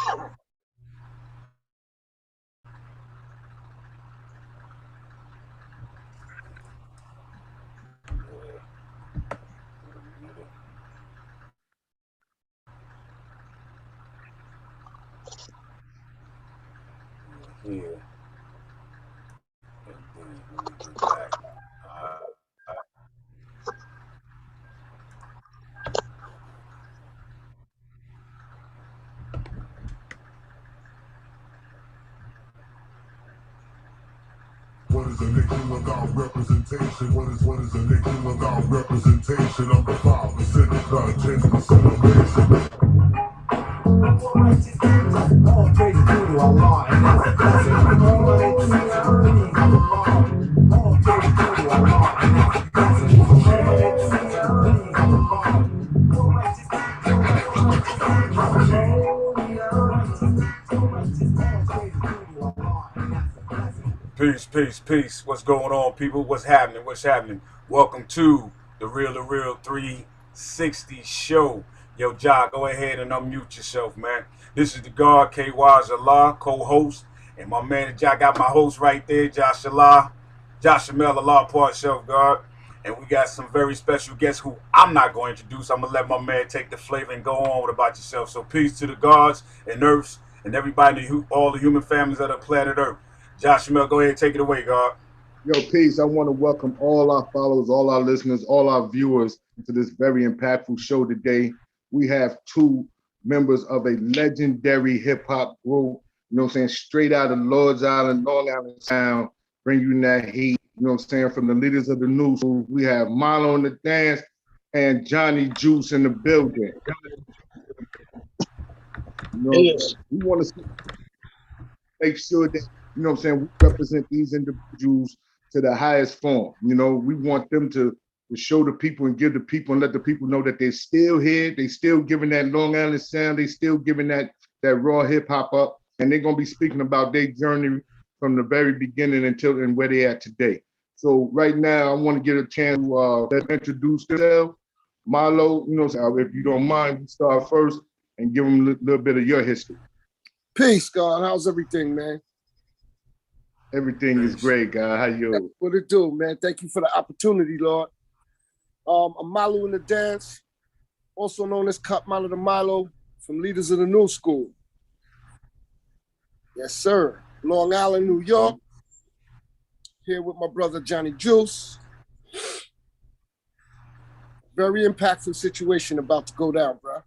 Yeah. Get back. What is a nation without representation? What is a nation without representation? I'm the 5%, not 10% of nation. All praise due to Allah, and that's a blessing. All praise due to Allah, all praise due to Allah, and that's a blessing. All praise due to Allah, all Peace. What's going on, people? What's happening? Welcome to the Real 360 show. Yo, Ja, go ahead and unmute yourself, man. This is the God, KY's Allah, co-host. And my man, Ja, got my host right there, Josh Allah. Josh Amel Allah, part self-guard. And we got some very special guests who I'm not going to introduce. I'm going to let my man take the flavor and go on with about yourself. So peace to the gods and earths and everybody, all the human families of the planet Earth. Josh Amel, go ahead and take it away, God. Yo, peace. I want to welcome all our followers, all our listeners, all our viewers to this very impactful show today. We have two members of a legendary hip-hop group, you know what I'm saying, straight out of Lord's Island, Long Island Sound, bring you that heat, you know what I'm saying, from the leaders of the new school. We have Milo in the dance and Johnny Juice in the building. You know, yes. We want to make sure that, you know what I'm saying, we represent these individuals to the highest form. You know, we want them to show the people and give the people and let the people know that they're still here. They still giving that Long Island sound. They still giving that raw hip hop up. And they're going to be speaking about their journey from the very beginning until and where they at today. So right now, I want to get a chance to introduce yourself. Milo, you know, if you don't mind, you start first and give them a little bit of your history. Peace, God. How's everything, man? Everything is great, God. How you? What it do, man? Thank you for the opportunity, Lord. I'm Milo in the dance, also known as Cut Milo the Milo, from Leaders of the New School. Yes, sir. Long Island, New York. Here with my brother Johnny Juice. Very impactful situation about to go down, bro.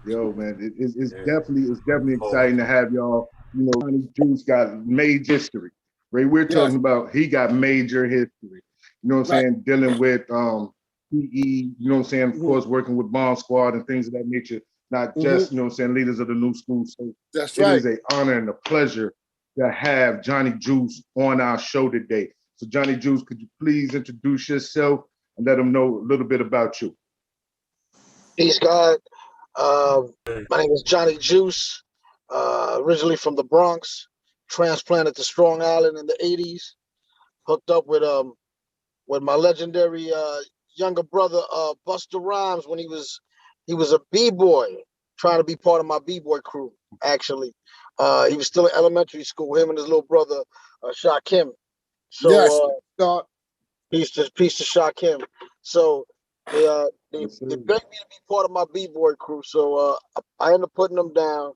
Yo, man, it's definitely exciting to have y'all. You know, Johnny Juice got major history. Right, we're talking about he got major history. You know what I'm saying? Dealing with PE, you know what I'm saying? Of course, working with Bomb Squad and things of that nature. Not just, you know what I'm saying, leaders of the new school. So that's right. It is an honor and a pleasure to have Johnny Juice on our show today. So Johnny Juice, could you please introduce yourself and let them know a little bit about you? Peace, God. My name is Johnny Juice, originally from the Bronx, transplanted to Strong Island in the 80s, hooked up with my legendary younger brother Busta Rhymes when he was a b-boy, trying to be part of my b-boy crew. Actually, he was still in elementary school. Him and his little brother Shakim. So peace to Shakim. So they begged me to be part of my b-boy crew. So I ended up putting them down,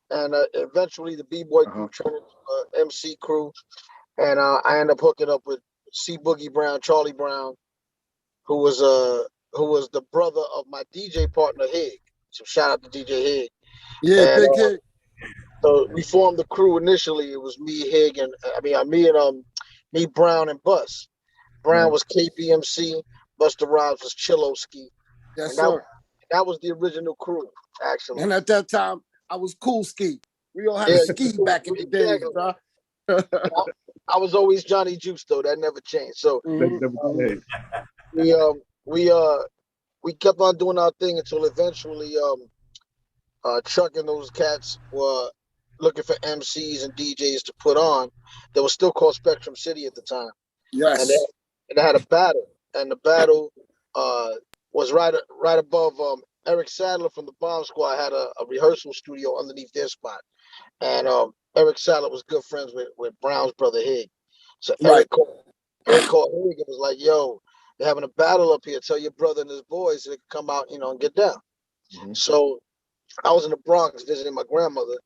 and eventually the b-boy crew turned into an MC crew, and I ended up hooking up with C Boogie Brown, Charlie Brown, who was the brother of my DJ partner Hig. So shout out to DJ Hig. Yeah, and, big Hig. So we formed the crew initially. It was me, Hig, and me, Brown, and Bus. Brown was KPMC. Busta Rhymes was Chillowski. Yes, sir. That was the original crew, actually. And at that time, I was Cool Ski. We all had a ski back in the days, bro. I was always Johnny Juice, though. That never changed. So we kept on doing our thing until eventually Chuck and those cats were looking for MCs and DJs to put on. They were still called Spectrum City at the time. Yes. And they had a battle, and the battle was right above Eric Sadler from the Bomb Squad had a rehearsal studio underneath their spot. And Eric Sadler was good friends with Brown's brother Hig. So Right. Eric called Hig and was like, yo, they're having a battle up here. Tell your brother and his boys so they can come out, and get down. Mhm. So I was in the Bronx visiting my grandmother.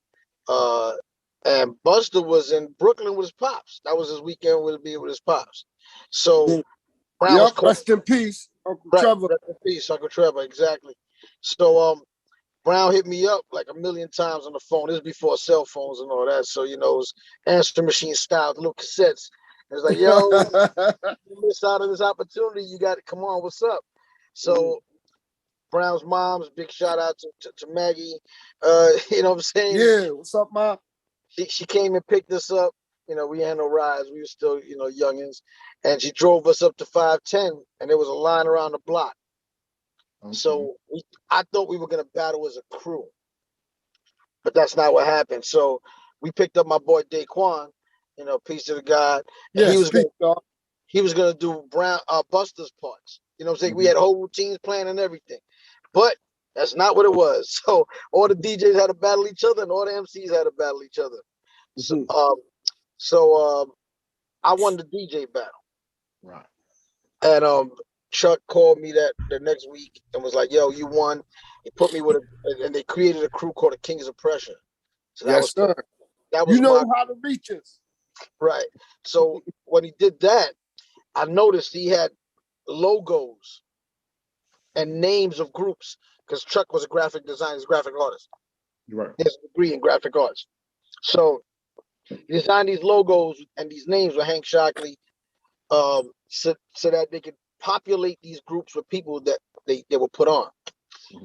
And Buster was in Brooklyn with his pops. That was his weekend with his pops. So Brown was Yep, called. rest in peace, Uncle Right, Trevor. rest in peace, Uncle Trevor, exactly. So Brown hit me up like a million times on the phone. This is before cell phones and all that. So, it was answering machine style, little cassettes. It was like, yo, you miss out on this opportunity. You got to come on. What's up? So Brown's mom's big shout out to Maggie. You know what I'm saying? Yeah, what's up, Mom? She came and picked us up. We had no rides. We were still, youngins. And she drove us up to 510, and there was a line around the block. So I thought we were going to battle as a crew, but that's not what happened. So we picked up my boy Daquan, peace to the God. And Yeah, he was speak, dog. gonna do Buster's parts. You know what I'm saying? We had whole routines planned and everything. But that's not what it was. So all the DJs had to battle each other and all the MCs had to battle each other. So I won the DJ battle. Right. And Chuck called me the next week and was like, yo, you won. He put me with and they created a crew called the Kings of Pressure. So Yes, sir. that was You know how to reach us. right. So when he did that, I noticed he had logos and names of groups because Chuck was a graphic designer, graphic artist. Right. He has a degree in graphic arts. So he designed these logos and these names with Hank Shockley, so that they could populate these groups with people that they were put on.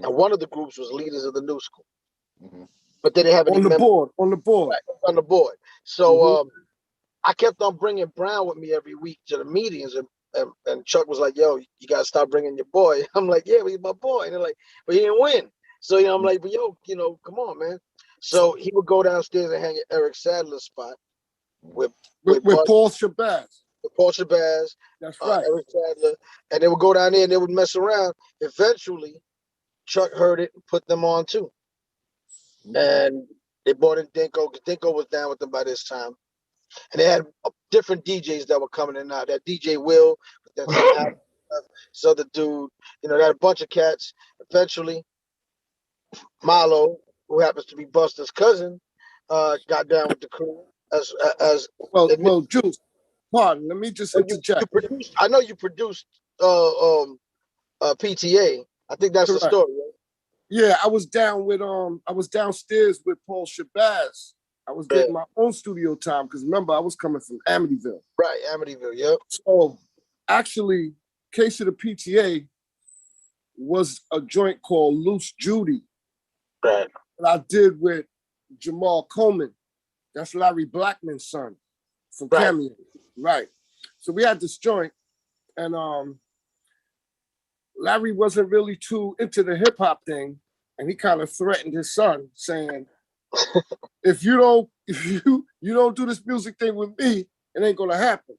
And one of the groups was Leaders of the New School. But they didn't have any on the members. board. Right, on the board. So I kept on bringing Brown with me every week to the meetings, and Chuck was like, yo, you got to stop bringing your boy. I'm like, yeah, but he's my boy. And they're like, but he didn't win. So, I'm like, but yo, come on, man. So he would go downstairs and hang at Eric Sadler's spot with Paul Shabazz. With Paul Shabazz, that's right. Eric Sadler, and they would go down there and they would mess around. Eventually, Chuck heard it and put them on too. And they brought in Dinko, because Dinko was down with them by this time. And they had different DJs that were coming in and out. That DJ Will, but then this other dude, they had a bunch of cats. Eventually, Milo, who happens to be Buster's cousin, got down with the crew as well, Juice. Pardon, let me just interject. I know you produced PTA. I think that's Correct. the story, right? Yeah, I was downstairs with Paul Shabazz. I was getting my own studio time because remember, I was coming from Amityville. Right, Amityville, yep. So actually, Case of the PTA was a joint called Loose Judy. Right. That I did with Jamal Coleman. That's Larry Blackman's son from Cameo. Right. So we had this joint, and Larry wasn't really too into the hip hop thing, and he kind of threatened his son, saying, "If you don't do this music thing with me, it ain't gonna happen."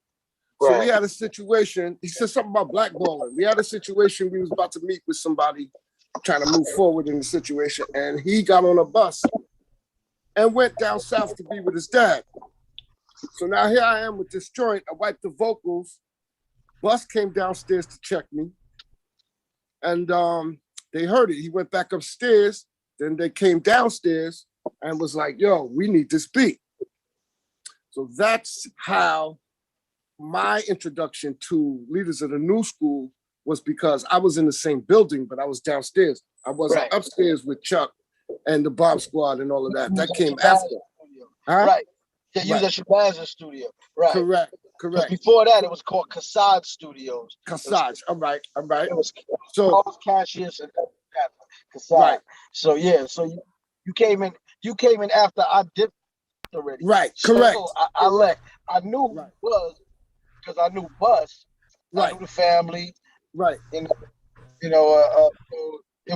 So we had a situation. He said something about blackballing. We had a situation. We was about to meet with somebody, trying to move forward in the situation, and he got on a bus and went down south to be with his dad. So now here I am with this joint. I wiped the vocals. Bus came downstairs to check me. And they heard it. He went back upstairs. Then they came downstairs and was like, yo, we need this beat. So that's how my introduction to Leaders of the New School was, because I was in the same building, but I was downstairs. I wasn't upstairs with Chuck and the Bomb Squad and all of that. That came after. Huh? Right. Yeah, you was at Shabazz's studio. Right. Correct. Before that, it was called Cassage Studios. Cassage. All right. It was so Cassius and Cassage. Right. So yeah. So you came in after I dipped already. Right. Correct. So I left. I knew who it was because I knew Bus. I knew the family. Right. It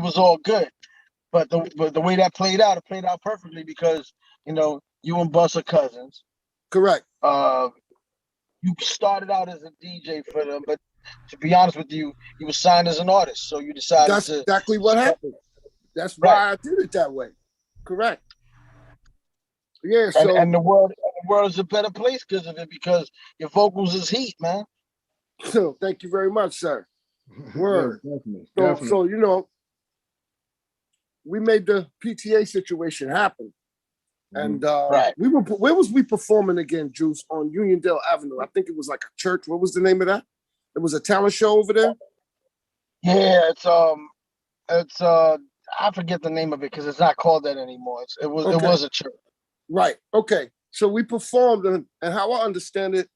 was all good. But the way that played out, it played out perfectly because you and Bus are cousins. Correct. You started out as a DJ for them, but to be honest with you, you were signed as an artist. So you decided That's exactly what happened. That's why I did it that way. Correct. Yeah. And So and the world is a better place because of it, because your vocals is heat, man. so thank you very much, sir. Word. Yeah, definitely, So definitely. you know, we made the PTA situation happen. And Right. where was we performing again, Juice? On Uniondale Avenue. I think it was like a church. What was the name of that? It was a talent show over there. Yeah, it's I forget the name of it because it's not called that anymore. It was a church. Right. Okay. So we performed, and how I understand it,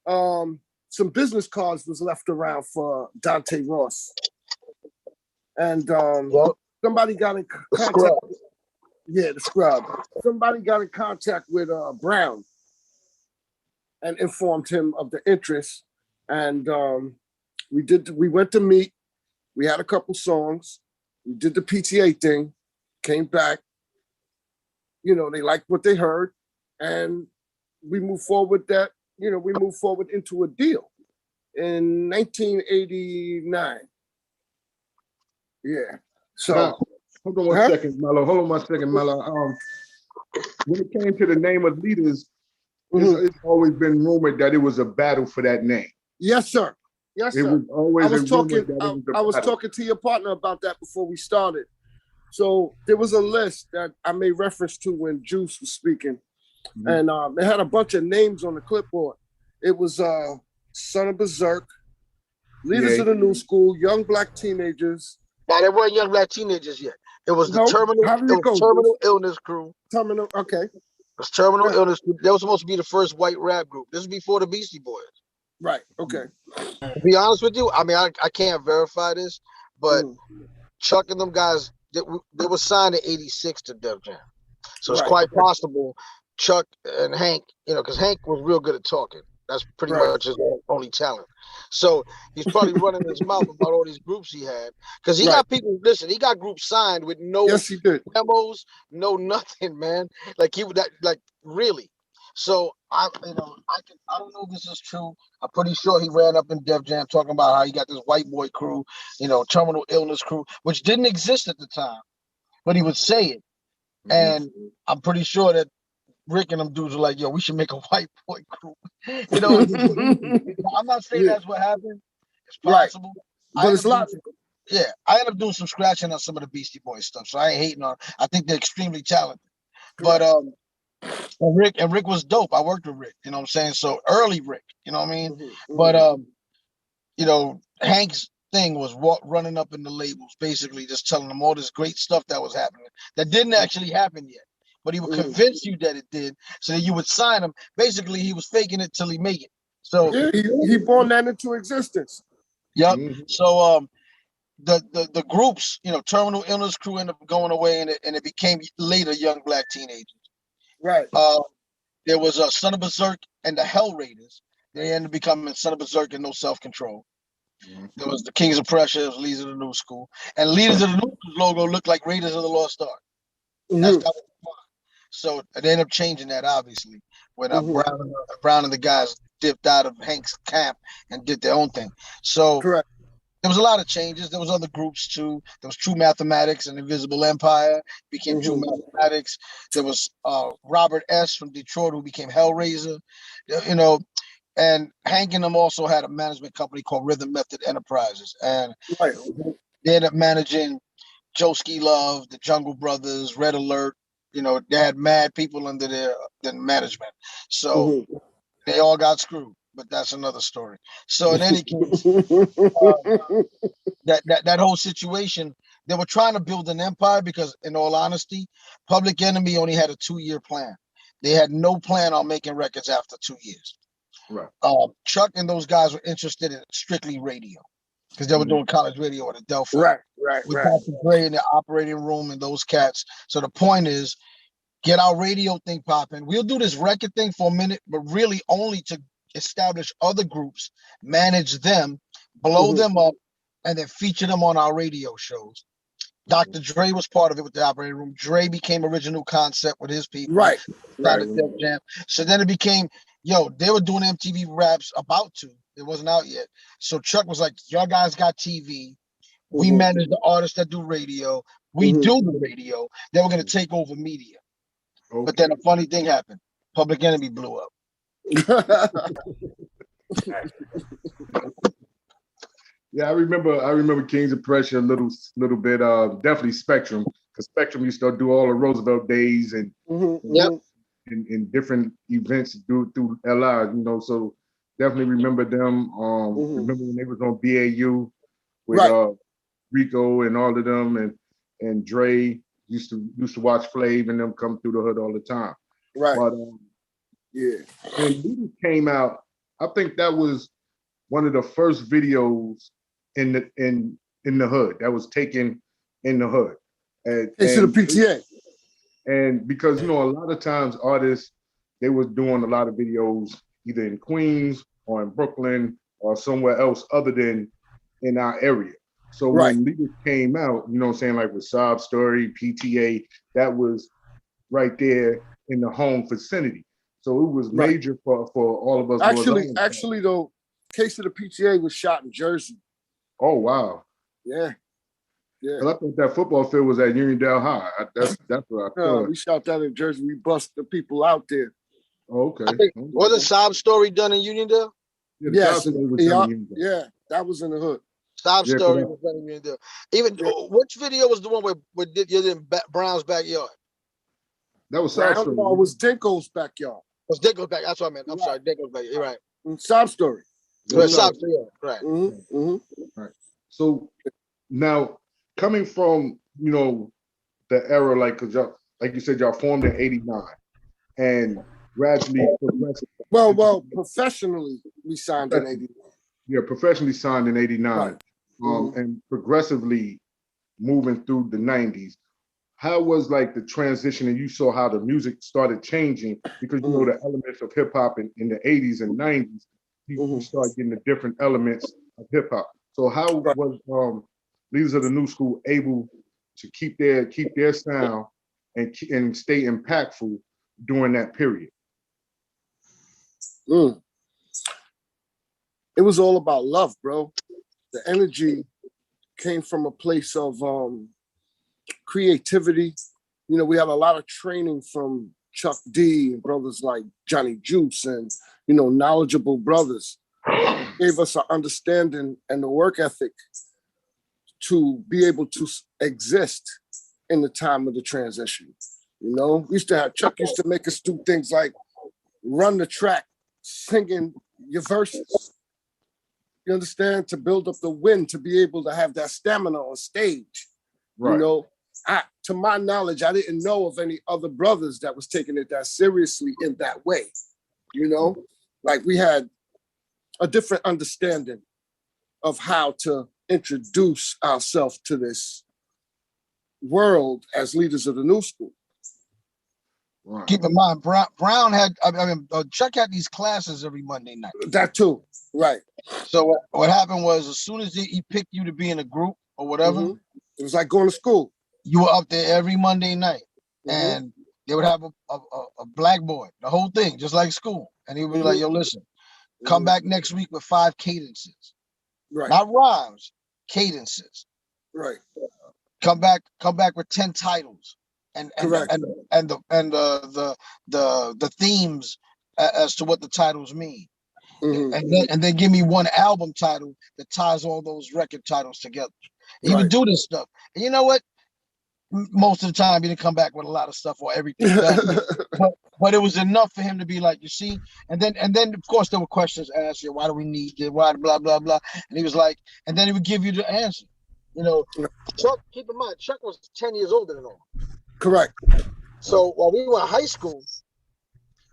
some business cards was left around for Dante Ross, and Yep. somebody got in The contact. Scrub. Yeah, the Scrub. Somebody got in contact with Brown and informed him of the interest, and we went to meet. We had a couple songs. We did the PTA thing. Came back. You know, they liked what they heard, and we moved forward. We moved forward into a deal in 1989. Yeah. So Now, hold on one second, Milo. Hold on one second, Milo. When it came to the name of Leaders, it's always been rumored that it was a battle for that name. Yes, sir. Yes, sir. It was always I was talking. that it was a I was battle. talking to your partner about that before we started. So there was a list that I made reference to when Juice was speaking, and it had a bunch of names on the clipboard. It was Son of Berserk, Leaders of the New School, Young Black Teenagers. Now, they weren't Young Black Teenagers yet. It was the Terminal Illness Crew. Terminal. Okay. It was Terminal Illness Crew. They were supposed to be the first white rap group. This is before the Beastie Boys. Right. Okay. To be honest with you, I mean, I can't verify this, but Chuck and them guys, they were signed in '86 to Def Jam, so it's quite possible Chuck and Hank, because Hank was real good at talking. That's pretty much his only talent. So he's probably running his mouth about all these groups he had, because he got people. Listen, he got groups signed with no memos, no nothing, man. Like really. So I don't know if this is true. I'm pretty sure he ran up in Def Jam talking about how he got this white boy crew, Terminal Illness Crew, which didn't exist at the time, but he would say it. And I'm pretty sure that Rick and them dudes were like, yo, we should make a white boy crew. I'm not saying that's what happened. It's possible. But it's logical. Yeah, I ended up doing some scratching on some of the Beastie Boys stuff, so I ain't hating on. I think they're extremely talented. But and Rick was dope. I worked with Rick, you know what I'm saying? So early Rick, you know what I mean? But Hank's thing was running up in the labels, basically just telling them all this great stuff that was happening that didn't actually happen yet. But he would convince you that it did, so that you would sign him. Basically, he was faking it till he made it. So he born that into existence. Yep. So the groups, Terminal Illness Crew ended up going away, and it became later Young Black Teenagers. Right. There was a Son of Berserk and the Hell Raiders. They ended up becoming Son of Berserk and No Self Control. There was the Kings of Pressure, it was Leaders of the New School. And Leaders of the New School logo looked like Raiders of the Lost Ark. That was fun. So they ended up changing that, obviously, when Brown and the guys dipped out of Hank's camp and did their own thing. So there was a lot of changes. There was other groups too. There was True Mathematics and Invisible Empire became True Mathematics. There was Robert S. from Detroit who became Hellraiser. And Hank and them also had a management company called Rhythm Method Enterprises. And they ended up managing Joeski Love, the Jungle Brothers, Red Alert. They had mad people under their management. So they all got screwed, but that's another story. So in any case, that whole situation, they were trying to build an empire because, in all honesty, Public Enemy only had a 2-year plan. They had no plan on making records after 2 years. Right. Chuck and those guys were interested in strictly radio because they were doing college radio at Adelphi. Right. Dr. Dre in the operating room and those cats. So the point is, get our radio thing popping. We'll do this record thing for a minute, but really only to establish other groups, manage them, blow them up, and then feature them on our radio shows. Dr. Dre was part of it with the operating room. Dre became Original Concept with his people. Right. Def Jam. So then it became, they were doing MTV Raps about to. It wasn't out yet. So Chuck was like, y'all guys got TV. We manage the artists that do radio. We do the radio. They were going to take over media. Okay. But then a funny thing happened. Public Enemy blew up. Yeah, I remember Kings of Prussia a little bit. Definitely Spectrum, because Spectrum used to do all the Roosevelt days and Yep. and different events through LI, you know. So definitely remember them. Remember when they was on BAU with Right. Rico and all of them, and Dre used to watch Flav and them come through the hood all the time. Right. But Yeah. when Leaders came out, I think that was one of the first videos in the hood that was taken in the hood. And To the PTA. And because, you know, a lot of times artists, they was doing a lot of videos either in Queens or in Brooklyn or somewhere else other than in our area. So Right. when Leaders came out, you know what I'm saying, like with Sob Story, PTA, that was right there in the home vicinity. So it was major for all of us. Actually, though, Case of the PTA was shot in Jersey. Oh, wow. Yeah. Yeah. I thought that football field was at Uniondale High. That's what I thought. We shot that in Jersey. We bust the people out there. Oh, okay. Wasn't Sob Story done in Uniondale? Yeah, Yes. Yeah, That was in the hood. Sob Story was done in Uniondale. Even which video was the one where you're in Brown's backyard? That was Sob Story. No, it was Dinko's backyard. It was Dinko's back. That's what I meant. I'm sorry, Dinko's backyard. You're right. Sob Story. Sob Story. Right. Right. So now, coming from, you know, the era, like, cause y'all, like you said, y'all formed in '89 and gradually progressed. Well, professionally, we signed in '89. Yeah, professionally signed in '89, right. And progressively moving through the '90s. How was like the transition, and you saw how the music started changing, because you know the elements of hip hop in the '80s and '90s, you start getting the different elements of hip hop. So how was Leaders of the New School able to keep their sound and stay impactful during that period? It was all about love, bro. The energy came from a place of creativity. You know, we had a lot of training from Chuck D and brothers like Johnny Juice and, you know, knowledgeable brothers. Gave us an understanding and the work ethic to be able to exist in the time of the transition. You know, Chuck used to make us do things like run the track, singing your verses. You understand? To build up the wind, to be able to have that stamina on stage. Right. You know, to my knowledge, I didn't know of any other brothers that was taking it that seriously in that way. You know, like we had a different understanding of how to introduce ourselves to this world as leaders of the new school. Right. Keep in mind, Brown had, Chuck had these classes every Monday night. That too, right. So what happened was, as soon as he picked you to be in a group or whatever, it was like going to school. You were up there every Monday night, and they would have a blackboard, the whole thing, just like school. And he would be like, yo, listen, come back next week with 5 cadences. Right. Not rhymes, cadences. Right. Come back with 10 titles and the themes as to what the titles mean. And then give me one album title that ties all those record titles together. He would do this stuff. And you know what? Most of the time he didn't come back with a lot of stuff or everything done. but it was enough for him to be like, you see, and then of course there were questions asked, why do we need it? Why blah blah blah? And he was like, and then he would give you the answer. You know, Chuck, keep in mind, Chuck was 10 years older than all. Correct. So while we were in high school,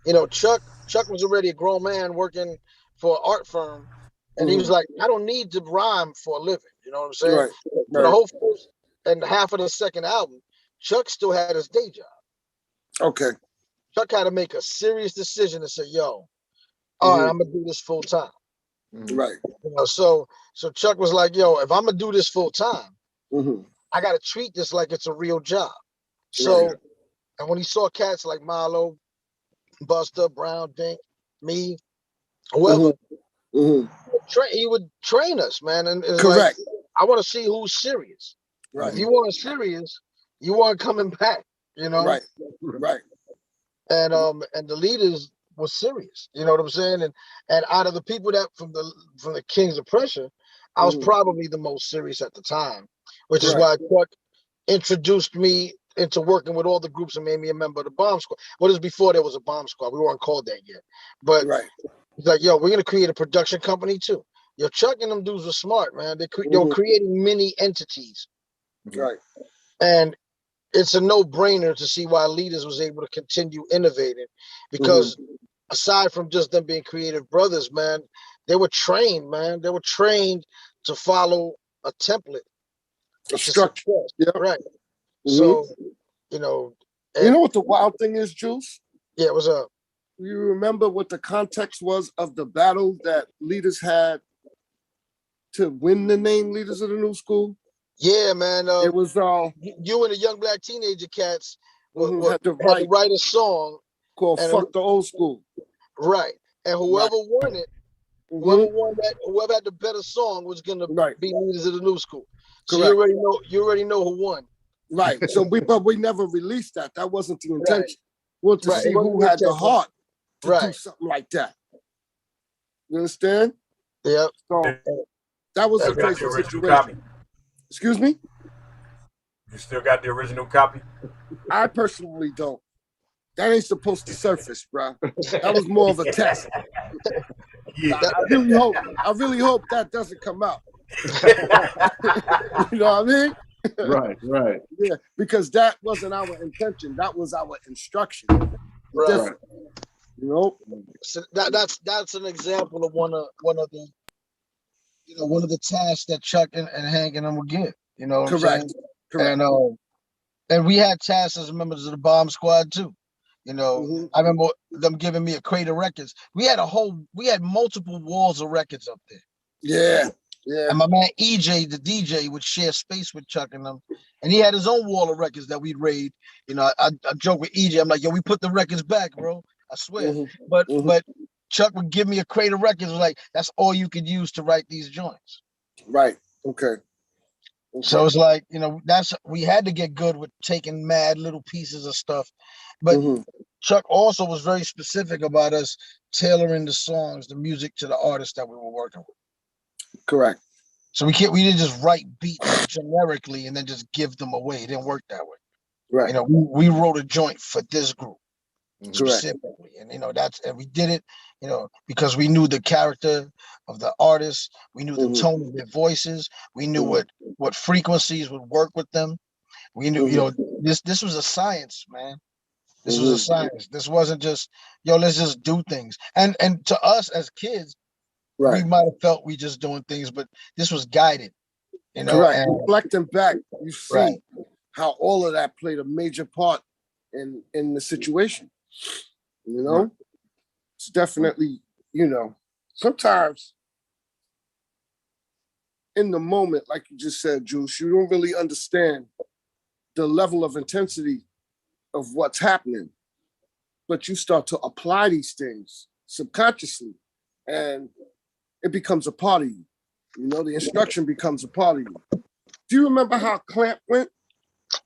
you know, Chuck was already a grown man working for an art firm, and he was like, I don't need to rhyme for a living. You know what I'm saying? Right. So the whole first and half of the second album, Chuck still had his day job. Okay. Chuck had to make a serious decision to say, yo, all right, I'm gonna do this full time. Right. You know, so Chuck was like, yo, if I'm gonna do this full time, I gotta treat this like it's a real job. So, and when he saw cats like Milo, Buster, Brown, Dink, me, whoever, he would train us, man. And it's like, I want to see who's serious. Right. If you weren't serious, You weren't coming back, you know. Right. Right. And the leaders were serious. You know what I'm saying? And out of the people that from the Kings of Pressure, I was probably the most serious at the time, which is why Chuck introduced me into working with all the groups and made me a member of the Bomb Squad. Well, this was before there was a Bomb Squad. We weren't called that yet. But he's like, yo, we're gonna create a production company too. Yo, Chuck and them dudes were smart, man. They were creating mini entities. Right. And it's a no-brainer to see why Leaders was able to continue innovating, because aside from just them being creative brothers, man, they were trained, man. They were trained to follow a template, A structure. Yeah. Right. So, you know. You know what the wild thing is, Juice? Yeah, what's up? You remember what the context was of the battle that Leaders had to win the name Leaders of the New School? Yeah, man. It was you and the young black teenager cats had to write a song called "Fuck the Old School." Right, and whoever won it, whoever had the better song was gonna be Leaders of the New School. So you already know who won. Right. So we never released that. That wasn't the intention. We wanted to see who had the heart to do something like that. You understand? Yeah. So that was You a crazy got the original situation. copy? Excuse me? You still got the original copy? I personally don't. That ain't supposed to surface, bro. That was more of a test. Yeah. I really hope that doesn't come out. You know what I mean? Right. Yeah, because that wasn't our intention. That was our instruction. Right. You know? So that's an example of one of the tasks that Chuck and Hank and them would give. You know what I'm saying? Correct. And we had tasks as members of the Bomb Squad too. You know, I remember them giving me a crate of records. We had multiple walls of records up there. Yeah. And my man EJ, the DJ, would share space with Chuck and them. And he had his own wall of records that we'd raid. You know, I joke with EJ. I'm like, yo, we put the records back, bro. I swear. But Chuck would give me a crate of records. Like, that's all you could use to write these joints. Right. Okay. So it's like, you know, we had to get good with taking mad little pieces of stuff. But Chuck also was very specific about us tailoring the songs, the music to the artists that we were working with. Correct. So we didn't just write beats generically and then just give them away. It didn't work that way. Right. You know, we wrote a joint for this group specifically. Correct. And and we did it, you know, because we knew the character of the artists, we knew the tone of their voices, we knew what frequencies would work with them. We knew, you know, this was a science, man. This was a science. This wasn't just, yo, let's just do things. And to us as kids, we might have felt we just doing things, but this was guided, you know. Correct. And reflecting back, you see how all of that played a major part in the situation. You know, it's definitely, you know, sometimes in the moment, like you just said, Juice, you don't really understand the level of intensity of what's happening, but you start to apply these things subconsciously, and it becomes a part of you. You know, the instruction becomes a part of you. Do you remember how Clamp went?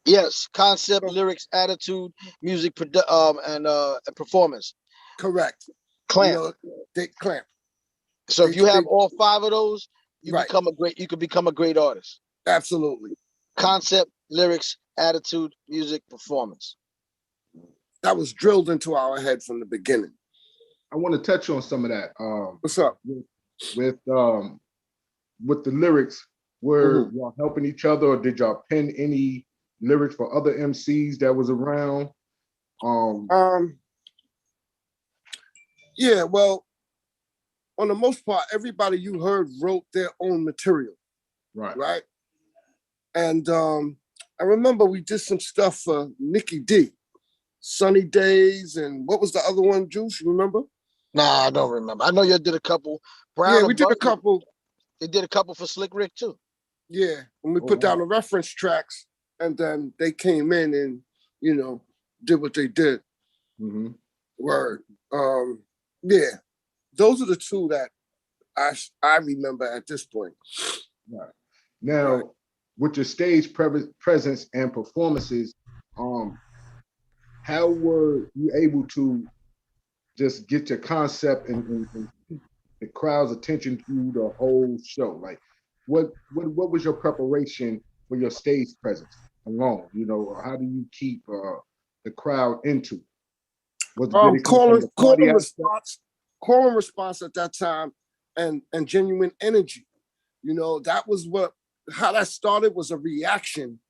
Yes, concept, lyrics, attitude, music, and performance. Correct. Clamp. You know, they clamp. So if you have all 5 of those, you could become a great artist. Absolutely. Concept, lyrics, attitude, music, performance. That was drilled into our head from the beginning. I want to touch on some of that. What's up? With the lyrics, were y'all helping each other, or did y'all pen any lyrics for other MCs that was around? Yeah, well, on the most part, everybody you heard wrote their own material. Right. And I remember we did some stuff for Nikki D, Sunny Days, and what was the other one, Juice? You remember? Nah, I don't remember. I know you did a couple. Yeah, we did a couple. They did a couple for Slick Rick too. Yeah, and we put down the reference tracks, and then they came in and, you know, did what they did. Word. Yeah, those are the two that I remember at this point. Now, with your stage presence and performances, how were you able to just get your concept and keep the crowd's attention through the whole show? Like, what was your preparation for your stage presence alone? You know, how do you keep the crowd into it? Did it come from the party aspect? Call and response at that time, and genuine energy. You know, that was how that started, was a reaction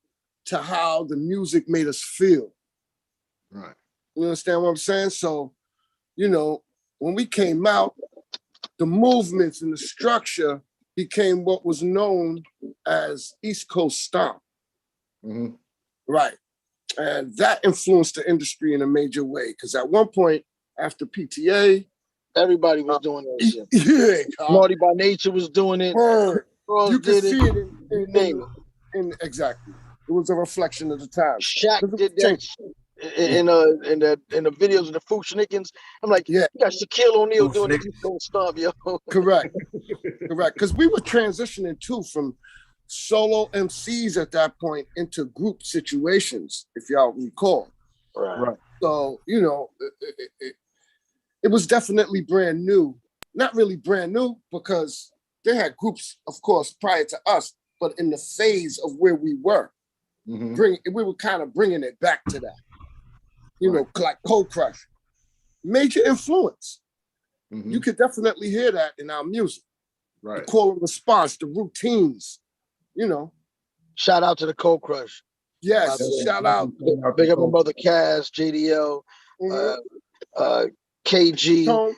to how the music made us feel. Right. You understand what I'm saying? So, you know, when we came out, the movements and the structure became what was known as East Coast Stomp. Mm-hmm. Right. And that influenced the industry in a major way. Because at one point, after PTA, everybody was doing that shit. Yeah. Naughty by Nature was doing it. You could see it in exactly. It was a reflection of the time. Shaq did that in the videos of the Fushnikins. I'm like, yeah, you got Shaquille O'Neal doing the East Coast Stomp, yo. Correct. Because we were transitioning too from solo MCs at that point into group situations, if y'all recall. Right. So, you know, it was definitely brand new. Not really brand new, because they had groups, of course, prior to us, but in the phase of where we were. We were kind of bringing it back to that. You know, like Cold Crush. Major influence. You could definitely hear that in our music. Right. The call and response, the routines, you know. Shout out to the Cold Crush. Yes, shout out. Big up my brother Kaz, JDL, KG,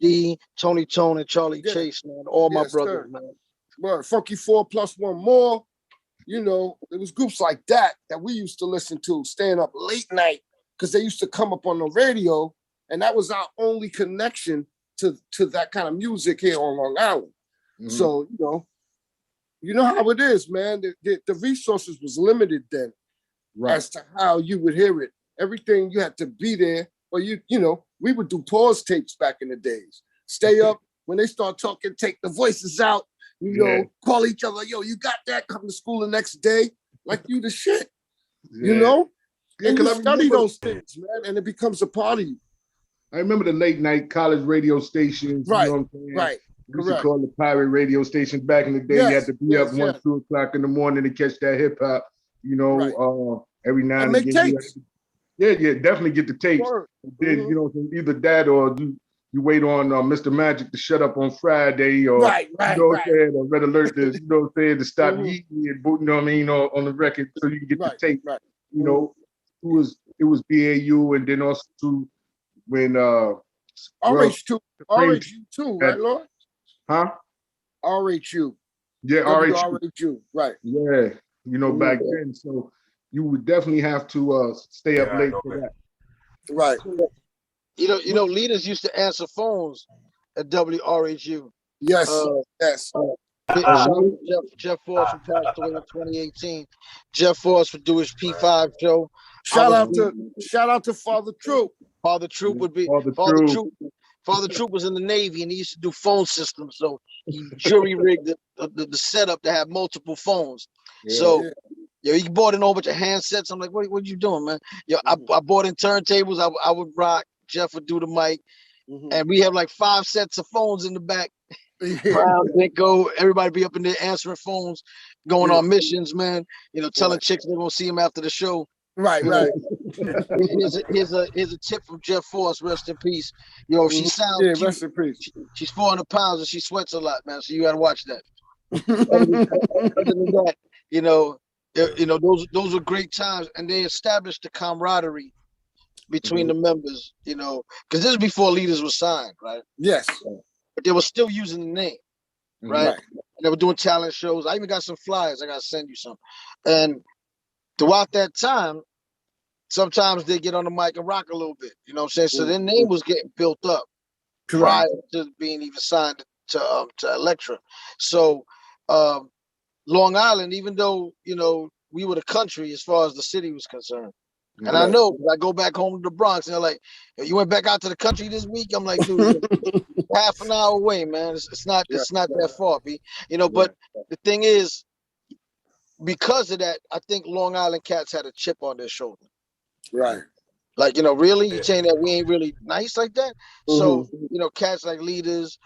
D, Tony Tone, and Charlie Chase, man. All my brothers, man. Well, Funky 4 plus one more. You know, it was groups like that we used to listen to, staying up late night, because they used to come up on the radio, and that was our only connection to that kind of music here on Long Island. So, you know how it is, man. The resources was limited then as to how you would hear it. Everything, you had to be there, or you know, we would do pause tapes back in the days. Stay up, when they start talking, take the voices out, you know, call each other, yo, you got that, come to school the next day, like you the shit, you know? And you study those things, man, and it becomes a part of you. I remember the late night college radio stations, you know what I'm saying? Right. We used to call the pirate radio stations back in the day. You had to be up 1, 2 o'clock in the morning to catch that hip hop, you know, every now and again. Tapes. Definitely get the tapes. Then, you know, either that or you wait on Mr. Magic to shut up on Friday, or you know what I'm saying, or Red Alert to, you know what I'm saying, to stop yeeting and you know what I mean, on the record, so you can get the tape. You know, it was BAU, and then also too when RH2 too, right, Lord? Huh? RHU. Yeah, RHU, right. Yeah, you know, back then. So you would definitely have to stay up late for that. Right. You know, leaders used to answer phones at WRHU. Yes. Jeff Force, who passed away in 2018. Jeff Force would do his P5 show. Shout out to Father Troop. Father Troop would be Father Troop was in the Navy, and he used to do phone systems. So he jury rigged the setup to have multiple phones. So he bought in a whole bunch of handsets. I'm like, what you doing, man? I bought in turntables. I would rock. Jeff would do the mic. And we have like 5 sets of phones in the back. Brown, Nico, everybody be up in there answering phones, going on missions, man. You know, telling chicks they're gonna see him after the show. Right. Here's a tip from Jeff Force, rest in peace. You know, she sounds rest in peace. She's 400 pounds and she sweats a lot, man. So you gotta watch that. Other than that, you know, those were great times, and they established the camaraderie between the members, you know, because this is before leaders were signed, right? Yes. But they were still using the name, right? And they were doing talent shows. I even got some flyers. I gotta send you some. And throughout that time, sometimes they get on the mic and rock a little bit, you know what I'm saying? So their name was getting built up prior to being even signed to Elektra. So Long Island, even though, you know, we were the country as far as the city was concerned. And I know, I go back home to the Bronx and they're like, you went back out to the country this week? I'm like, dude, half an hour away, man. It's not that far, B. You know, but the thing is, because of that, I think Long Island cats had a chip on their shoulder. Right. Like, really? You Yeah. saying that we ain't really nice like that? So, cats like Leaders,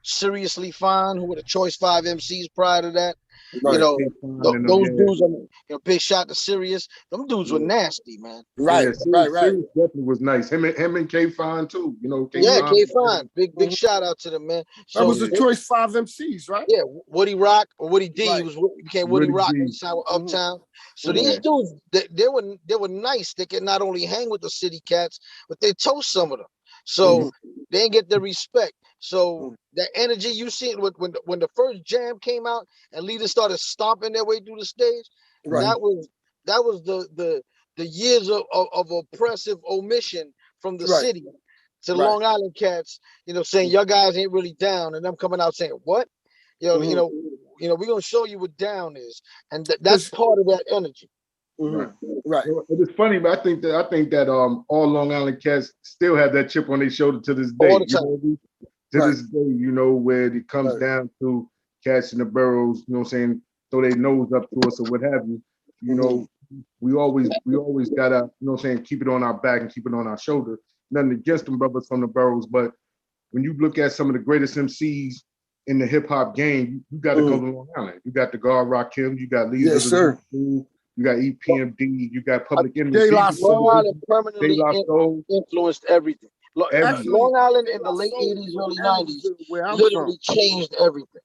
Seriously Fine, who were the Choice 5 MCs prior to that. Right. Those dudes, big shot to Sirius. Them dudes were nasty, man. Right, right. Sirius definitely was nice. Him and K Fine too. K Fine. Big shout out to them, man. So that was the Choice 5 MCs, right? Yeah, Woody Rock or Woody D. Right. He became Woody Rock when he signed with Uptown. So these dudes, they were nice. They could not only hang with the city cats, but they toast some of them. So they didn't get the respect. So that energy you see when the first jam came out and leaders started stomping their way through the stage, that was the years of oppressive omission from the city to the Long Island cats, saying your guys ain't really down, and them coming out saying what, we're gonna show you what down is, and that's part of that energy. Right. It's funny, but I think that all Long Island cats still have that chip on their shoulder to this day. All the time. To this day, where it comes down to cats in the boroughs, throw their nose up to us or what have you. We always gotta, keep it on our back and keep it on our shoulder. Nothing against them brothers from the boroughs, but when you look at some of the greatest MCs in the hip hop game, you got to go to Long Island. You got the guard Rakim, you got Leaders, yes, sir. You got EPMD, you got Public Enemy. Long Island permanently influenced everything. Long Island in the late 80s, early 90s literally changed everything.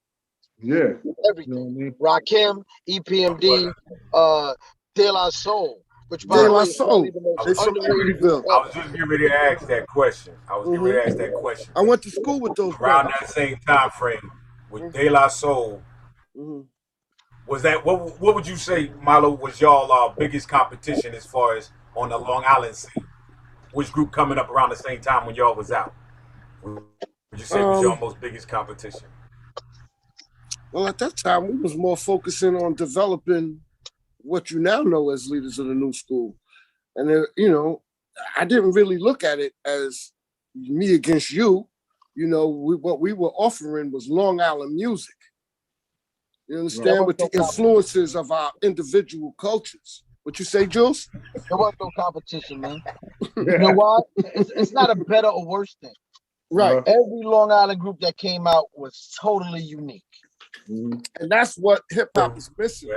Yeah. Everything. Rakim, EPMD, De La Soul. Which by the way, is probably the most underrated. I was just getting ready to ask that question. I went to school with those around brothers. that same time frame with De La Soul. Was that what would you say, Milo, was y'all biggest competition as far as on the Long Island scene? Which group coming up around the same time when y'all was out? Would you say was your most biggest competition? Well, at that time, we was more focusing on developing what you now know as Leaders of the New School. And, I didn't really look at it as me against you. What we were offering was Long Island music. You understand? With the influences of our individual cultures. What you say, Jules? There was no competition, man. You know why? It's not a better or worse thing. Right. Every Long Island group that came out was totally unique. And that's what hip hop is missing.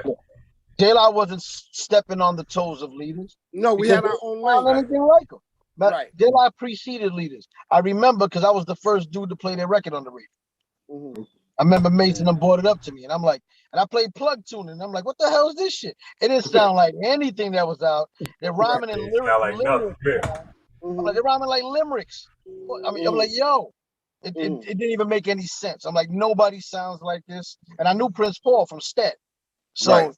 De La wasn't stepping on the toes of Leaders. No, we had our own lane. Anything like them. But De La preceded Leaders. I remember because I was the first dude to play their record on the radio. I remember Mason brought it up to me, and I'm like, and I played plug tuning, and I'm like, what the hell is this shit? It didn't sound like anything that was out. They're rhyming in limericks. I'm like, they're rhyming like limericks. I'm like, yo, it didn't even make any sense. I'm like, nobody sounds like this. And I knew Prince Paul from Stet. So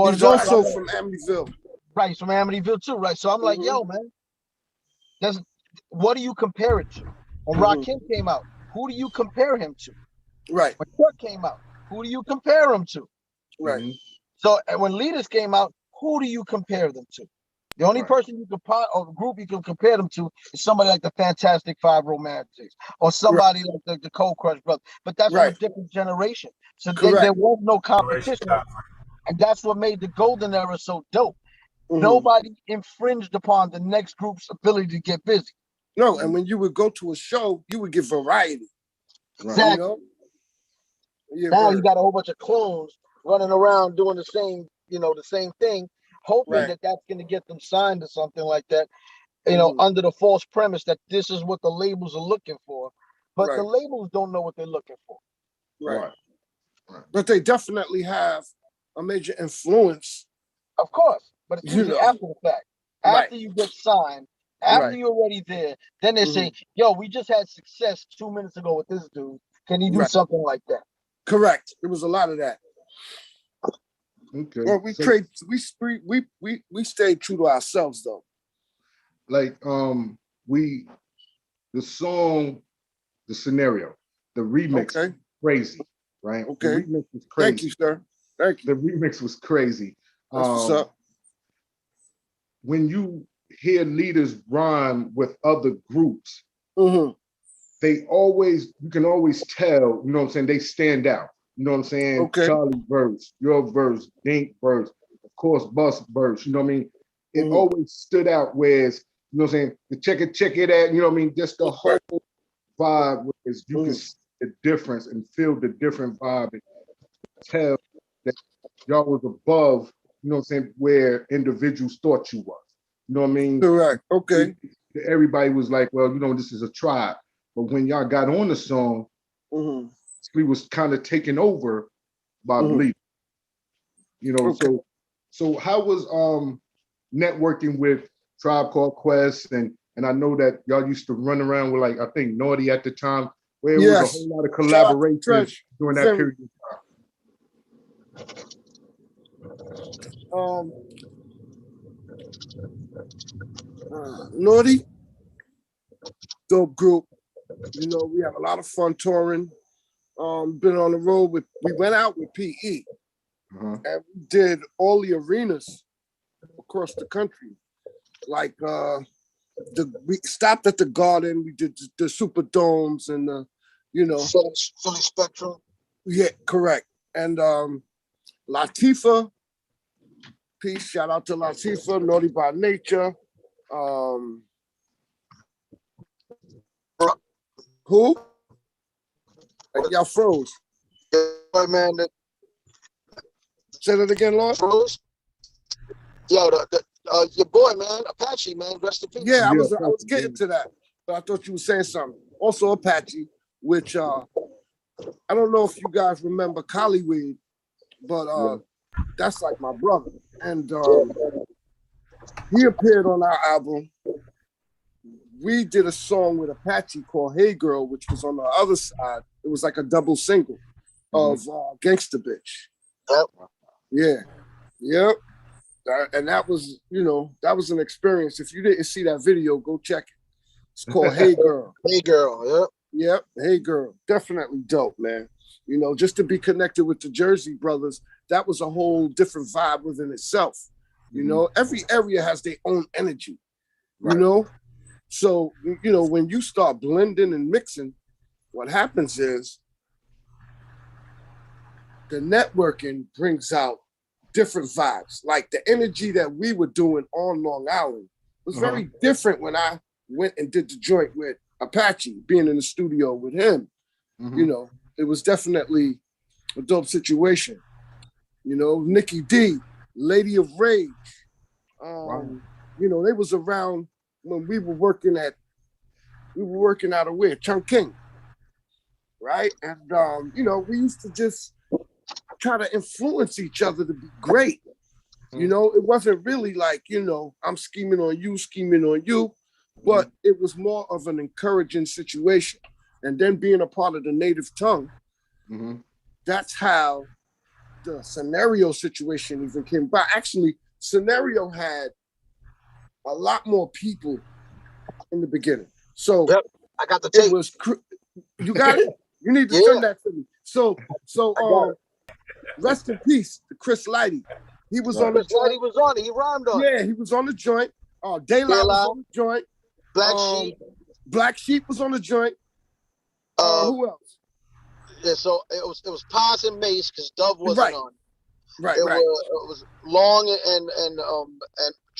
he's also from Amityville. Right, from Amityville too, right? So I'm like, yo, man, what do you compare it to? When Rakim came out, who do you compare him to? Right. When Chuck came out, who do you compare him to? Right. So when Leaders came out, who do you compare them to? The only person you can or group you can compare them to is somebody like the Fantastic Five Romantics or somebody like the Cold Crush Brothers. But that's from a different generation. So there was no competition. And that's what made the golden era so dope. Nobody infringed upon the next group's ability to get busy. No, and when you would go to a show, you would get variety. Exactly. Now you got a whole bunch of clones running around doing the same thing, hoping that that's going to get them signed to something like that, under the false premise that this is what the labels are looking for. But the labels don't know what they're looking for. Right. But they definitely have a major influence. Of course. But it's usually after the fact. After you get signed, after you're already there, then they say, yo, we just had success 2 minutes ago with this dude. Can you do something like that? Correct. There was a lot of that. Okay. Well, we stayed true to ourselves though. Like the song, the scenario, the remix, crazy, right? Okay. The remix was crazy. Thank you, sir. Thank you. The remix was crazy. That's what's up. When you hear Leaders rhyme with other groups, you can always tell, they stand out. You know what I'm saying? Okay. Charlie verse, your verse, Dink verse, of course, Bus verse. You know what I mean? It Mhm. always stood out. Whereas, you know what I'm saying? The check it out. You know what I mean? Just the whole vibe. Whereas you can see the difference and feel the different vibe and tell that y'all was above. You know what I'm saying? Where individuals thought you was. You know what I mean? Correct. Okay. Everybody was like, well, you know, this is a tribe. But when y'all got on the song, Mhm. we was kind of taken over by Bleak. You know, Okay. so how was networking with Tribe Called Quest and I know that y'all used to run around with like I think Naughty at the time, where it was a whole lot of collaborations during that period of time. Naughty, dope group. You know, we have a lot of fun touring. Been on the road we went out with PE and we did all the arenas across the country. Like we stopped at the Garden, we did the Superdomes and the, you know. Philly Spectrum. Yeah, correct. And Latifah, peace, shout out to Latifah, Naughty by Nature. Who? Y'all froze. Yeah, man. Say that again, Lord. Froze. Yo, your boy, man, Apache, man, rest in peace. Yeah, I was getting to that, but I thought you were saying something. Also Apache, which I don't know if you guys remember Collyweed, but that's like my brother. And he appeared on our album. We did a song with Apache called Hey Girl, which was on the other side. It was like a double single of Gangsta Bitch. Yep. Yeah. Yep. And that was, you know, that was an experience. If you didn't see that video, go check it. It's called Hey Girl. Hey Girl, yep. Yep, Hey Girl. Definitely dope, man. You know, just to be connected with the Jersey brothers, that was a whole different vibe within itself. You know, every area has their own energy, you know? So, you know, when you start blending and mixing, what happens is the networking brings out different vibes. Like the energy that we were doing on Long Island was very different when I went and did the joint with Apache, being in the studio with him. You know, it was definitely a dope situation. You know, Nikki D, Lady of Rage. You know, they was around when we were working out of where? Chungking. Right? And you know, we used to just try to influence each other to be great. You know, it wasn't really like, you know, I'm scheming on you, but it was more of an encouraging situation. And then being a part of the native tongue, that's how the Scenario situation even came by. Actually, Scenario had a lot more people in the beginning. So I got the tape. You got it? You need to send that to me. So rest in peace to Chris Lighty. He was on the joint. He was on it. He rhymed on it. Yeah, he was on the joint. Daylight was on the joint. Black Sheep. Black Sheep was on the joint. Who else? Yeah, so it was Paz and Mace because Dove wasn't on. It was Long and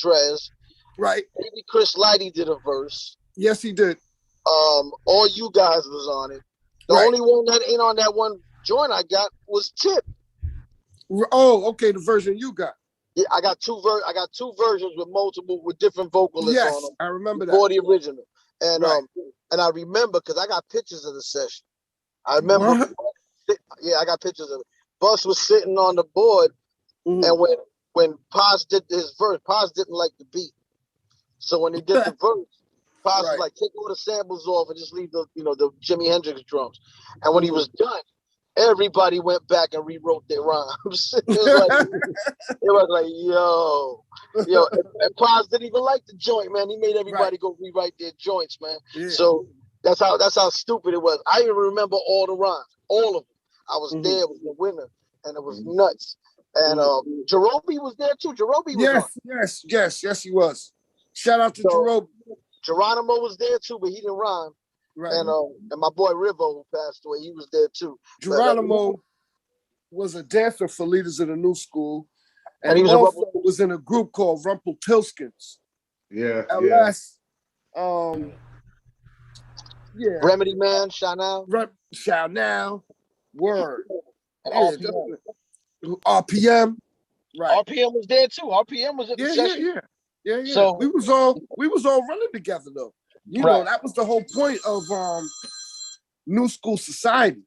Drez. Right. Maybe Chris Lighty did a verse. Yes, he did. All you guys was on it. The only one that ain't on that one joint I got was Tip. Oh, okay, the version you got. Yeah, I got two versions with different vocalists on them. I remember that. Before the original. And and I remember because I got pictures of the session. I remember I got pictures of it. Bus was sitting on the board and when Paz did his verse, Paz didn't like the beat. So when he did the verse, Paz was like, take all the samples off and just leave the Jimi Hendrix drums. And when he was done, everybody went back and rewrote their rhymes. it was like, yo. And Paz didn't even like the joint, man. He made everybody go rewrite their joints, man. Yeah. So that's how stupid it was. I even remember all the rhymes, all of them. I was there with the winner, and it was nuts. And Jerobi was there too. Jerobi was on. Yes, he was. Shout out to Jerobi. Geronimo was there too, but he didn't rhyme. Right. And my boy Rivo, who passed away, he was there too. Geronimo was a dancer for Leaders of the New School, And and he was also was in a group called Rumpeltilskins. Yeah. L.O.N.S. Yeah. Remedy Man, Chanel. Shout now. Word. And Yeah, RPM. RPM. Right. RPM was there too. RPM was at the session. Yeah. So we was all running together though. You know, that was the whole point of New School Society.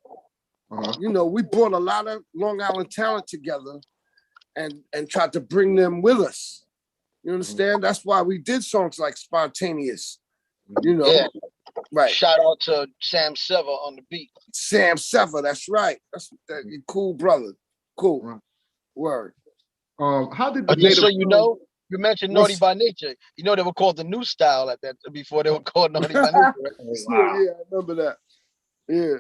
You know, we brought a lot of Long Island talent together and tried to bring them with us. You understand? That's why we did songs like Spontaneous. You know, right. Shout out to Sam Sever on the beat. Sam Sever, that's right. That's that cool brother. Cool. Right. Word. How did the just so you know, you mentioned Naughty by Nature. You know they were called the New Style at that before they were called Naughty by Nature. Wow. Yeah, I remember that. Yeah.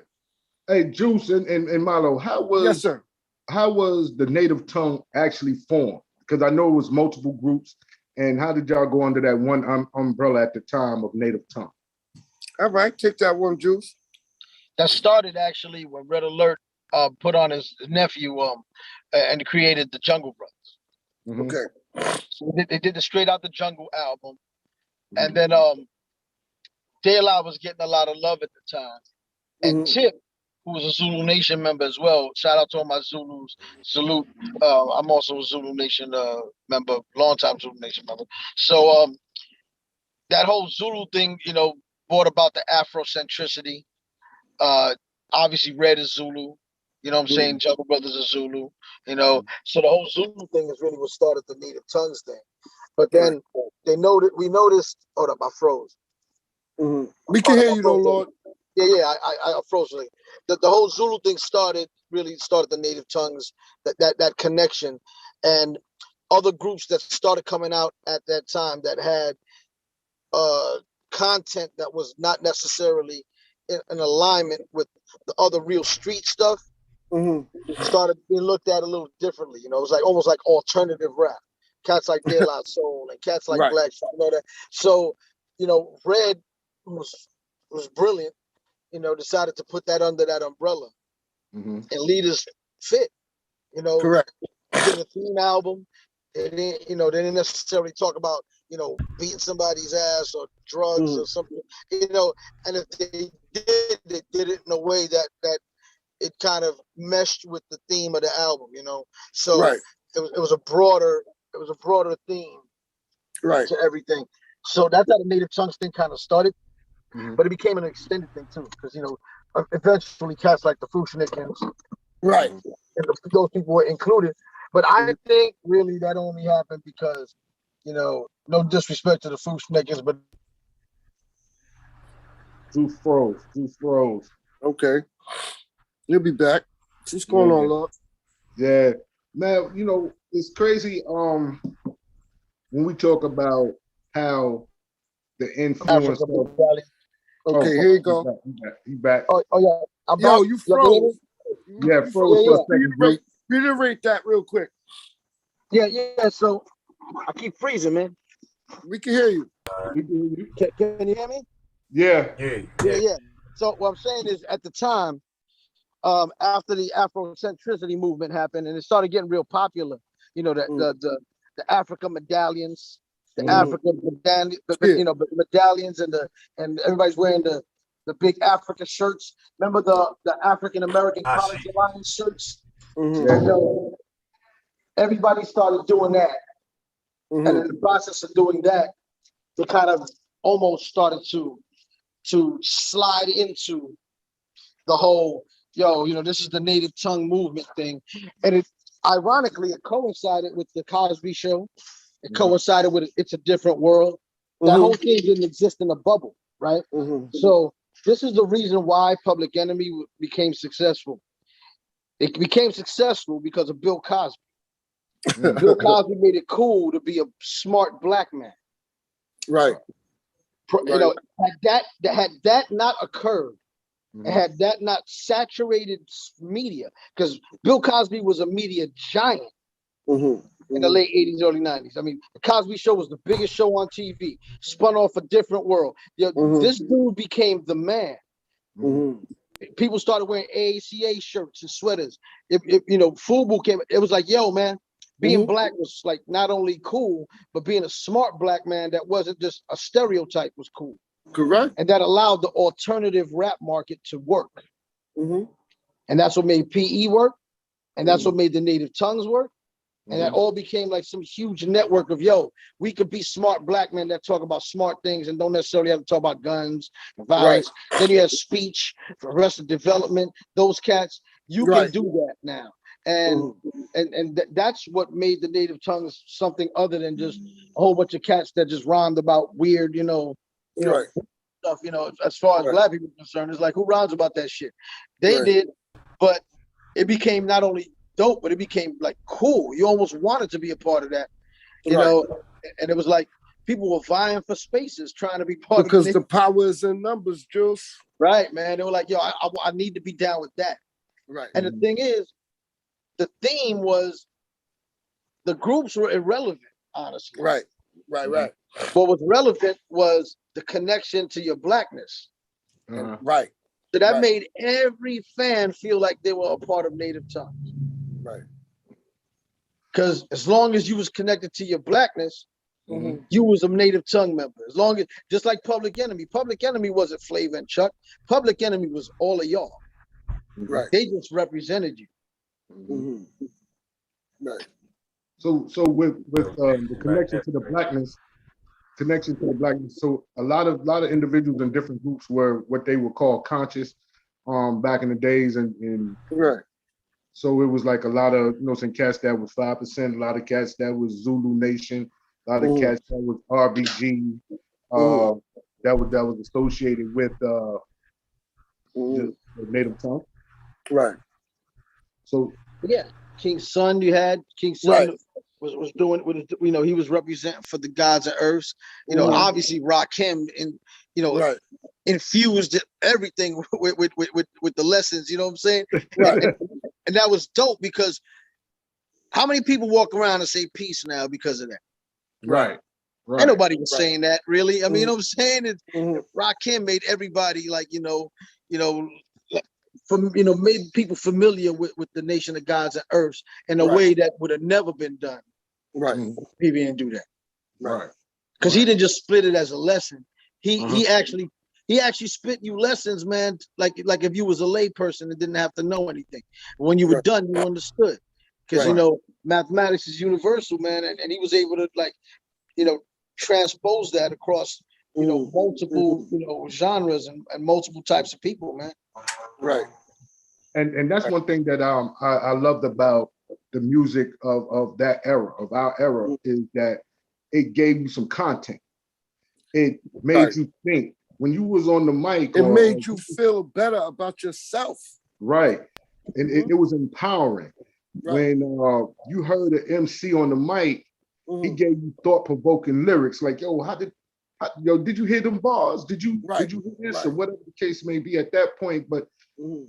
Hey, Juice and Milo, yes, sir. How was the Native Tongue actually formed? Because I know it was multiple groups. And how did y'all go under that one umbrella at the time of Native Tongue? All right, take that one, Juice. That started actually when Red Alert put on his nephew and created the Jungle Brothers. Okay. So they did the Straight Out the Jungle album. And then De La was getting a lot of love at the time. And Tip, who was a Zulu Nation member as well. Shout out to all my Zulus. Salute. I'm also a Zulu Nation member, longtime Zulu Nation member. So that whole Zulu thing, you know, brought about the Afrocentricity. Obviously, Red is Zulu. You know what I'm saying? Jungle Brothers is Zulu. You know, so the whole Zulu thing is really what started the Native Tongues thing. But then we noticed. Hold up, I froze. We can hear you though, Lord. Yeah, I froze. The whole Zulu thing really started the Native Tongues, that connection, and other groups that started coming out at that time that had content that was not necessarily in alignment with the other real street stuff, started being looked at a little differently. You know, it was like almost like alternative rap. Cats like De La Soul and cats like Black, you know that. So, you know, Red was brilliant. You know, decided to put that under that umbrella, and Leaders fit. You know, correct. Did a theme album. They didn't necessarily talk about, you know, beating somebody's ass or drugs or something. You know, and if they did it in a way that it kind of meshed with the theme of the album. You know, so it was a broader theme, to everything. So that's how the Native Tongues thing kind of started. But it became an extended thing too, because, you know, eventually cats like the Fushnikins, and those people were included. But I think really that only happened because, you know, no disrespect to the Fushnikins, but Juice froze. Okay, you'll be back. What's going on, Lord? Yeah, now you know it's crazy. When we talk about how the influence of here you go. He back. Oh yeah. Yo, you froze. Yeah, froze for a second. Reiterate that real quick. Yeah. So I keep freezing, man. We can hear you. Can you hear me? Yeah. So what I'm saying is, at the time, after the Afrocentricity movement happened and it started getting real popular, you know, the Africa medallions, African medallion, you know, medallions, and everybody's wearing the big Africa shirts. Remember the African American College Alliance shirts? You know, everybody started doing that, and in the process of doing that, they kind of almost started to slide into the whole, you know, this is the Native Tongue movement thing, and it coincided with the Cosby Show. It coincided with It's a Different World. That whole thing didn't exist in a bubble, right? So this is the reason why Public Enemy became successful. It became successful because of Bill Cosby. Bill Cosby made it cool to be a smart black man. Right. You know, had that not occurred, had that not saturated media, because Bill Cosby was a media giant in the late 80s, early 90s. I mean, the Cosby Show was the biggest show on TV, spun off A Different World. This dude became the man. people started wearing AACA shirts and sweaters. If you know, FUBU came, it was like, yo, man, being black was like not only cool, but being a smart black man that wasn't just a stereotype was cool. Correct. And that allowed the alternative rap market to work. And that's what made PE work. And that's what made the native tongues work. And that all became like some huge network of, yo, we could be smart black men that talk about smart things and don't necessarily have to talk about guns and violence. Right. Then you have speech, arrested development, those cats. You can do that now. And that's what made the native tongues something other than just a whole bunch of cats that just rhymed about weird, you know, stuff, you know, as far as black people are concerned. It's like, who rhymes about that shit? They did, but it became not only dope, but it became like cool. You almost wanted to be a part of that, you know. And it was like people were vying for spaces, trying to be part because of the power is in numbers, Juice. Right, man. They were like, yo, I need to be down with that. Right. And the thing is, the theme was the groups were irrelevant, honestly. Right. What was relevant was the connection to your blackness. Right. So that made every fan feel like they were a part of Native Tongues. Right. Because as long as you was connected to your blackness, you was a Native Tongue member. As long as, just like Public Enemy. Public Enemy wasn't Flavor and Chuck. Public Enemy was all of y'all. Right. They just represented you. Right. So with the connection to the blackness, so a lot of individuals in different groups were what they would call conscious back in the days, and so it was like a lot of, you know, some cats that was 5%, a lot of cats that was Zulu Nation, a lot of cats that was RBG, that was associated with the Native Tongue. Right. So yeah, King Sun, you had King Sun was doing, you know, he was representing for the gods of earths. You know, obviously Rakim, and you know, infused everything with the lessons. You know what I'm saying? And that was dope, because how many people walk around and say peace now because of that? Right. Ain't nobody was saying that, really. I mean, you know what I'm saying? Rakim made everybody, like, you know, made people familiar with the nation of gods and earths in a way that would have never been done. Right. He didn't do that. Right. Because he didn't just split it as a lesson. He actually spit you lessons, man. Like if you was a lay person and didn't have to know anything. When you were done, you understood. Because you know, mathematics is universal, man, and he was able to, like, you know, transpose that across, you know, multiple, you know, genres and multiple types of people, man. Right. And that's one thing that I loved about the music of that era, of our era, is that it gave you some content. It made you think. When you was on the mic, it made you feel better about yourself. Right. And it was empowering. When you heard an MC on the mic, he gave you thought-provoking lyrics like, yo, did you hear them bars? Did you hear this? Or whatever the case may be at that point. But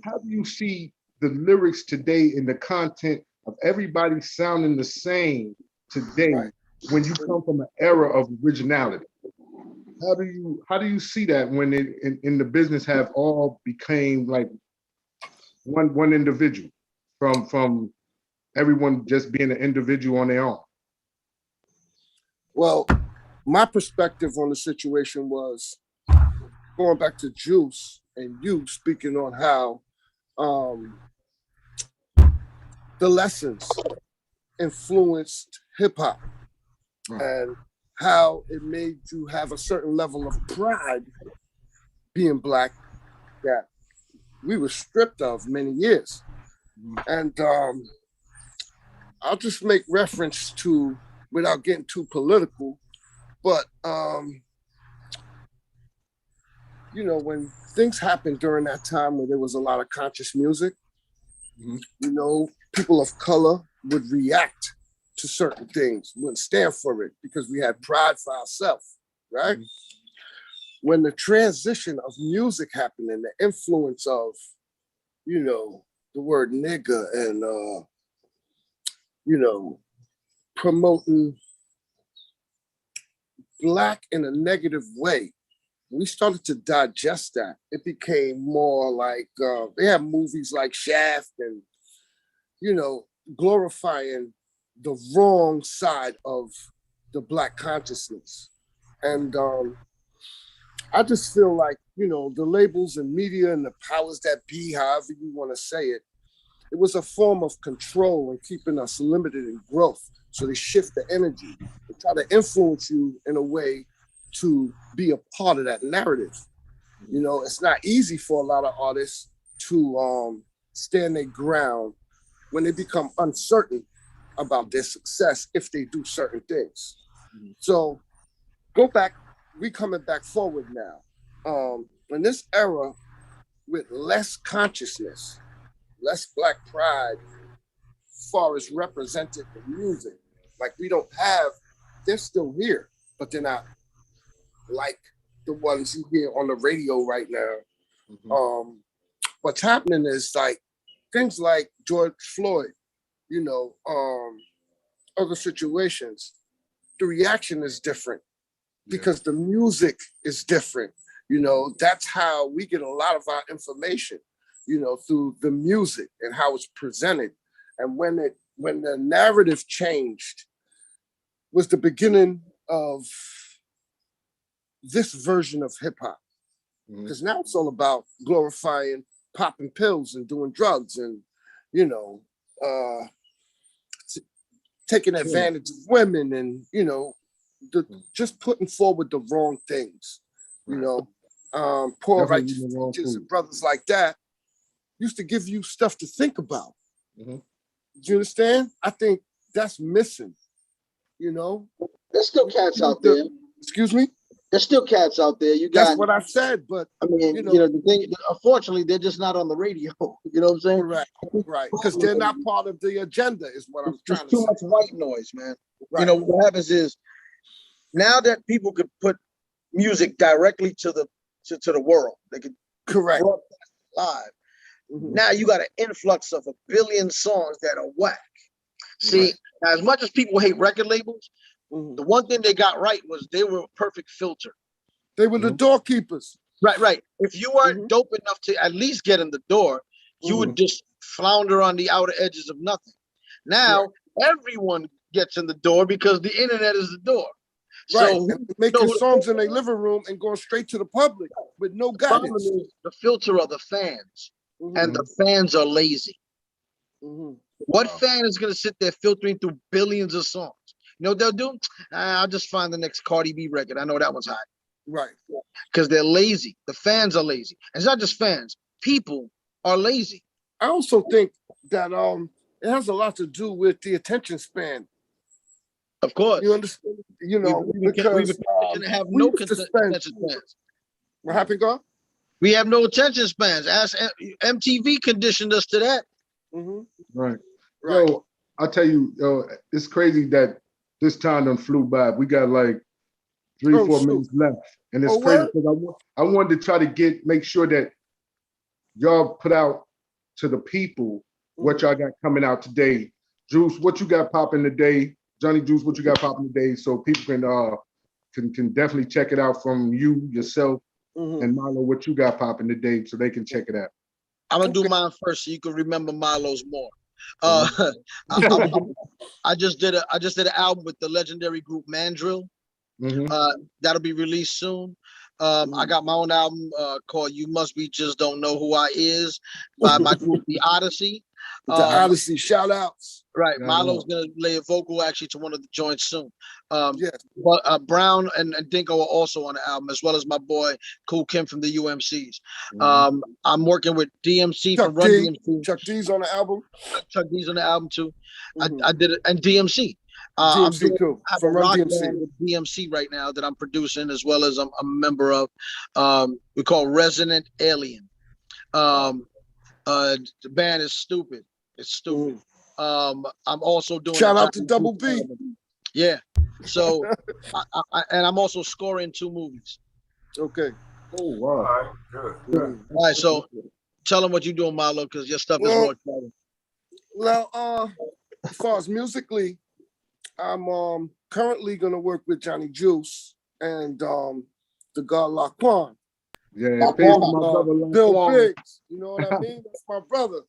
how do you see the lyrics today and the content of everybody sounding the same today when you come from an era of originality? How do you see that when in the business have all became like one individual from everyone just being an individual on their own? Well, my perspective on the situation was going back to Juice and you speaking on how the lessons influenced hip hop and how it made you have a certain level of pride being Black that we were stripped of many years. And I'll just make reference to, without getting too political, but you know, when things happened during that time where there was a lot of conscious music, you know, people of color would react to certain things, wouldn't stand for it because we had pride for ourselves, right? When the transition of music happened and the influence of, you know, the word nigga and, you know, promoting Black in a negative way we started to digest that. It became more like they have movies like Shaft and, glorifying the wrong side of the Black consciousness. And I just feel like, the labels and media and the powers that be, however you want to say it, it was a form of control and keeping us limited in growth. So they shift the energy and try to influence you in a way to be a part of that narrative. It's not easy for a lot of artists to stand their ground when they become uncertain about their success if they do certain things. So go back, we coming back forward now. In this era with less consciousness, less Black pride, as far as represented in music, like we don't have, they're still here, but they're not like the ones you hear on the radio right now. What's happening is like things like George Floyd, other situations, the reaction is different because the music is different. That's how we get a lot of our information, through the music and how it's presented. And when the narrative changed was the beginning of this version of hip hop. Because now it's all about glorifying popping pills and doing drugs and, taking advantage of women and, just putting forward the wrong things. Poor righteous teachers and brothers like that used to give you stuff to think about. Do you understand? I think that's missing, There's still cats out there. Excuse me? There's still cats out there. You got. That's what I said, but I mean, the thing. Unfortunately, they're just not on the radio. You know what I'm saying? Right. Because they're not part of the agenda. Is what I'm trying to say. Too much white noise, man. Right. What happens is now that people could put music directly to the world, they could correct live. Now you got an influx of 1 billion songs that are whack. See, as much as people hate record labels, the one thing they got right was they were a perfect filter. They were the doorkeepers. Right. If you weren't dope enough to at least get in the door, you would just flounder on the outer edges of nothing. Now everyone gets in the door because the internet is the door. Right. So making songs in their living room and going straight to the public with no guidance. The filter are the fans, and the fans are lazy. What fan is going to sit there filtering through billions of songs? You know what they'll do? I'll just find the next Cardi B record. I know that one's hot. Right. Because they're lazy. The fans are lazy. And it's not just fans. People are lazy. I also think that it has a lot to do with the attention span. Of course. You understand? Because we have no attention spans. What happened, God? We have no attention spans. Ask MTV conditioned us to that. Right. Yo, I'll tell you, it's crazy that this time done flew by. We got like 3-4 minutes left. And it's crazy because I wanted to try to make sure that y'all put out to the people what y'all got coming out today. Juice, what you got popping today? Johnny Juice, what you got popping today? So people can definitely check it out from you, yourself, and Milo, what you got popping today so they can check it out. I'm gonna do mine first so you can remember Milo's more. I just did an album with the legendary group Mandrill. That'll be released soon. I got my own album called "You Must Be Just Don't Know Who I Is" by my group The Odyssey. The Odyssey, shout outs. Right, Milo's gonna lay a vocal actually to one of the joints soon. But Brown and Dinko are also on the album, as well as my boy Cool Kim from the UMCs. I'm working with DMC from Run DMC. Chuck D's on the album. Chuck D's on the album too. I did it, and DMC. DMC too. I have a rock band with DMC right now that I'm producing, as well as I'm a member of. We call Resident Alien. The band is stupid. It's stupid. I'm also doing. Shout out to Double B. Yeah. So, and I'm also scoring 2 movies. Okay. Oh wow. Good. All right. So, tell them what you're doing, Milo, because your stuff is more exciting. Well, as far as musically, I'm currently gonna work with Johnny Juice, and the God Laquan. Yeah, peace to my brother Bill Laquan. Biggs, you know what I mean? That's my brother.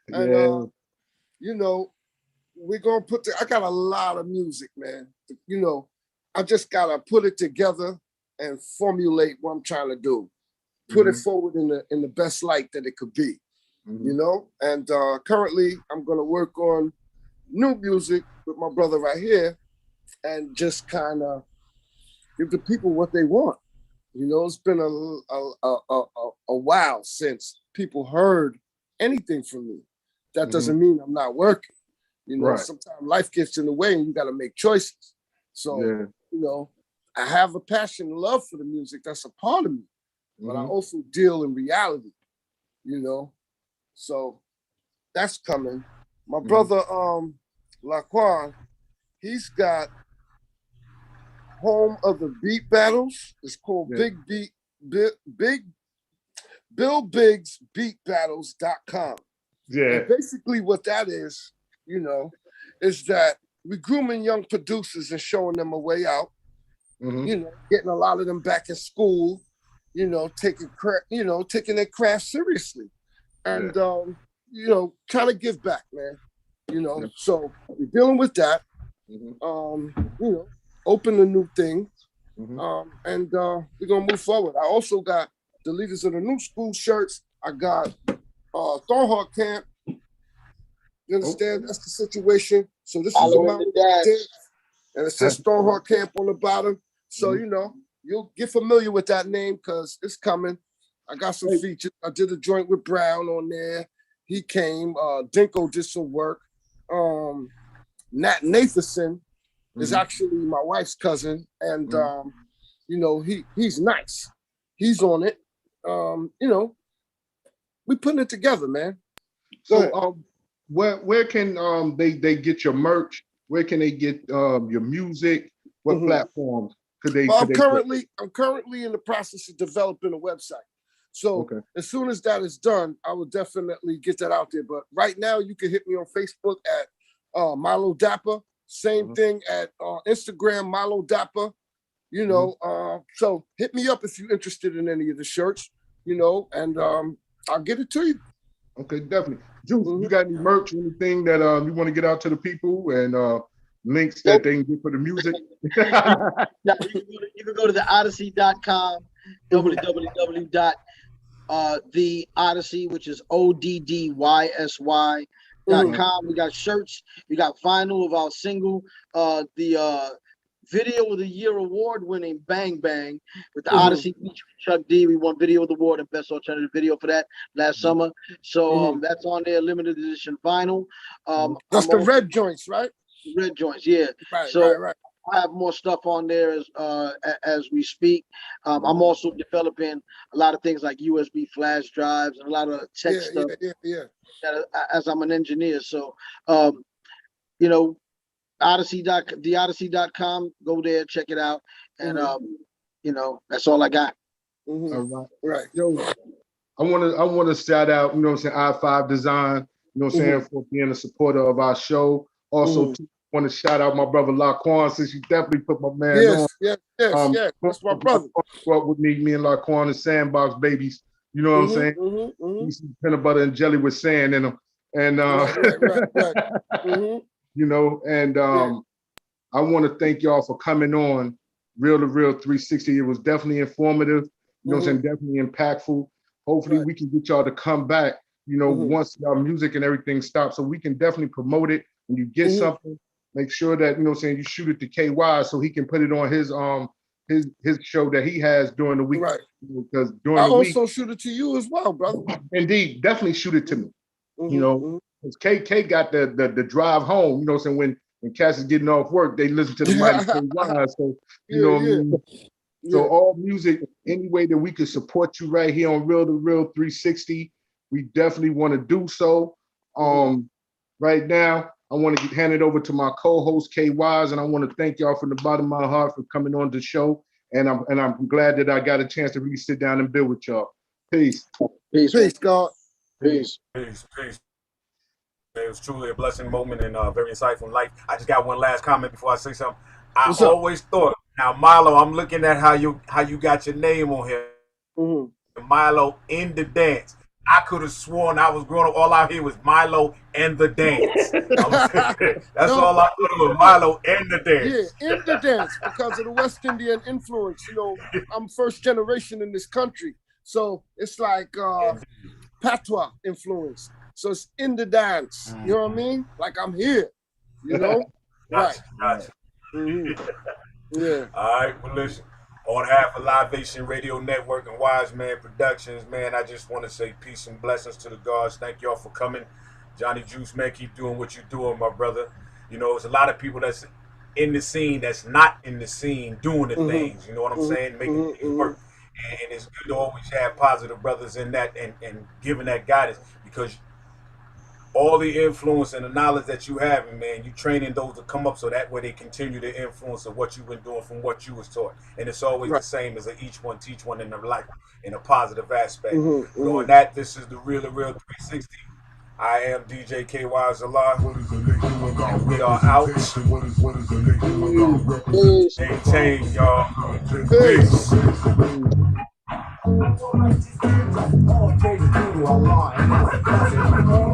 And Yeah. you know, we're gonna I got a lot of music, man. You know, I just gotta put it together and formulate what I'm trying to do. Put it forward in the best light that it could be. You know, and currently I'm gonna work on new music with my brother right here, and just kind of give the people what they want. You know, it's been a while since people heard anything from me. That doesn't mean I'm not working. You know, sometimes life gets in the way and you got to make choices. So, you know, I have a passion and love for the music. That's a part of me. But I also deal in reality, you know. So that's coming. My brother, Laquan, he's got Home of the Beat Battles. It's called BillBiggsBeatBattles.com. Yeah. And basically what that is, you know, is that we're grooming young producers and showing them a way out, you know, getting a lot of them back in school, you know, taking their craft seriously. And, you know, trying to give back, man. You know, so we're dealing with that. You know, open a new thing. And we're gonna move forward. I also got the Leaders of the New School shirts. I got Thornhawk Camp. You understand? That's the situation. So this is about and it says Thornhawk Camp on the bottom. So you know, you'll get familiar with that name because it's coming. I got some features. I did a joint with Brown on there. He came. Dinko did some work. Nat Nathanson is actually my wife's cousin, and you know, he's nice. He's on it. You know, we putting it together, man. So where can they get your merch? Where can they get your music? What platforms could they? Well, I'm currently in the process of developing a website. So as soon as that is done, I will definitely get that out there. But right now, you can hit me on Facebook at Milo Dapper. Same thing at Instagram, Milo Dapper. You know, so hit me up if you're interested in any of the shirts, you know, and I'll get it to you. Okay, definitely. Juice, you got any merch, anything that you want to get out to the people, and links that they can get for the music? Now, you can go to the odyssey.com, the Odyssey, which is ODDYSY.com. We got shirts, we got vinyl of our single, the Video of the Year award winning Bang Bang with the Odyssey featuring Chuck D. We won Video of the Award and Best Alternative Video for that last summer. So that's on there, limited edition vinyl. That's the red joints, right? Red joints, yeah. Right, so right. I have more stuff on there as we speak. I'm also developing a lot of things like USB flash drives and a lot of tech stuff. As I'm an engineer, so you know, theodyssey.com. Go there, check it out, and you know, that's all I got. All right. Yo, I want to shout out, you know what I'm saying, I5 Design, you know what I'm saying, for being a supporter of our show. Also, want to shout out my brother Laquan, since you definitely put my man on. Yes. That's my brother. Grew up with me and Laquan and Sandbox babies. You know what I'm saying? He's peanut butter and jelly with sand in them, and you know, and I want to thank y'all for coming on Real to Real 360. It was definitely informative. You know what I'm saying? Definitely impactful. Hopefully we can get y'all to come back, you know, once y'all music and everything stops, so we can definitely promote it. When you get something, make sure that, you know what I'm saying, you shoot it to KY so he can put it on his show that he has during the week. Right. Because during I the week, also shoot it to you as well, brother. Indeed, definitely shoot it to me. You know, because KK got the drive home, you know what I'm saying, when Cass is getting off work, they listen to the mighty KY. So, you know what I mean? So all music, any way that we could support you right here on Real to Real 360, we definitely want to do so. Right now, I want to hand it over to my co-host KYs, and I want to thank y'all from the bottom of my heart for coming on the show. And I'm glad that I got a chance to really sit down and build with y'all. Peace. Peace, God. Peace. Peace. It was truly a blessing moment and very insightful in life. I just got one last comment before I say something. I always thought Now, Milo, I'm looking at how you got your name on here. Mhm. Milo in the dance. I could have sworn I was growing up. All I hear was Milo and the dance. That's No, all I thought it was. Milo and the yeah, dance. in the dance because of the West Indian influence. You know, I'm first generation in this country, so it's like patois influence. So it's in the dance. You know what I mean? Like I'm here. You know, right? Gotcha. Yeah. All right, well, listen. On behalf of Livation Radio Network and Wise Man Productions, man, I just want to say peace and blessings to the gods. Thank y'all for coming. Johnny Juice, man, keep doing what you're doing, my brother. You know, there's a lot of people that's in the scene that's not in the scene doing the things. You know what I'm saying? Making things work. And it's good to always have positive brothers in that and giving that guidance because all the influence and the knowledge that you have, man, you training those to come up so that way they continue the influence of what you've been doing from what you was taught. And it's always the same as each one teach one in their life in a positive aspect. But on that, this is the Real to Real 360. I am DJ KY Zala. And we are out. Maintain, y'all. Peace. All praise due to Allah, and that's the blessing.